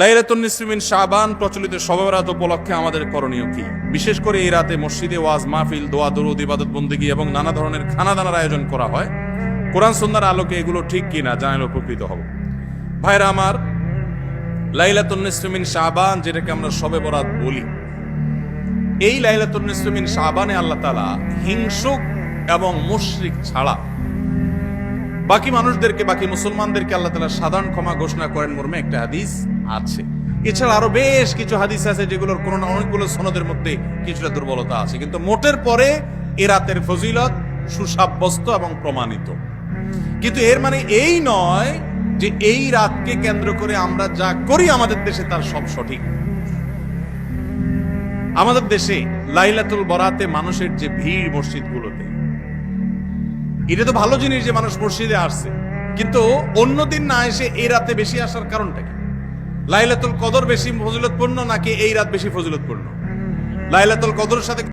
লাইলাতুন নিসফি মিন শাবান প্রচলিত শবে বরাত উপলক্ষে আমাদের করণীয় কি? বিশেষ করে এই রাতে মসজিদে ওয়াজ মাহফিল, দোয়া দরুদ, ইবাদত বন্দেগী এবং নানা ধরনের খানাদানার আয়োজন করা হয়। কোরআন সুন্নাহর আলোকে এগুলো ঠিক কিনা জানলে উপকৃত হব। ভাইরা আমার, লাইলাতুন নিসফি মিন শাবান যেটাকে আমরা শবে বরাত বলি, এই লাইলাতুন নিসফি মিন শাবানে আল্লাহ তাআলা হিংসুক এবং মুশরিক ছাড়া বাকি মানুষদেরকে, বাকি মুসলমানদেরকে আল্লাহ তাআলা সাধারণ ক্ষমা ঘোষণা করেন মর্মে একটা হাদিস আছে। এছাড়া আরো বেশ কিছু হাদিস আছে যেগুলোর কোনো না অনেকগুলো সনদের মধ্যে কিছুটা দুর্বলতা আছে, কিন্তু মোটের পরে এ রাতের ফজিলত সুসাব্যস্ত এবং প্রমাণিত। কিন্তু এর মানে এই নয় যে এই রাতকে কেন্দ্র করে আমরা যা করি আমাদের দেশে তার সব সঠিক। আমাদের দেশে লাইলাতুল বরাতে মানুষের যে ভিড় মসজিদগুলোতে, এটা তো ভালো জিনিস যে মানুষ মসজিদে আসছে, কিন্তু অন্যদিন না এসে এই রাতে বেশি আসার কারণটা কি? লাইলাতুল কদর বেশি ফজিলতপূর্ণ নাকি এই রাত বেশি ফজিলতপূর্ণ? লাইলাতুল কদরের সাথে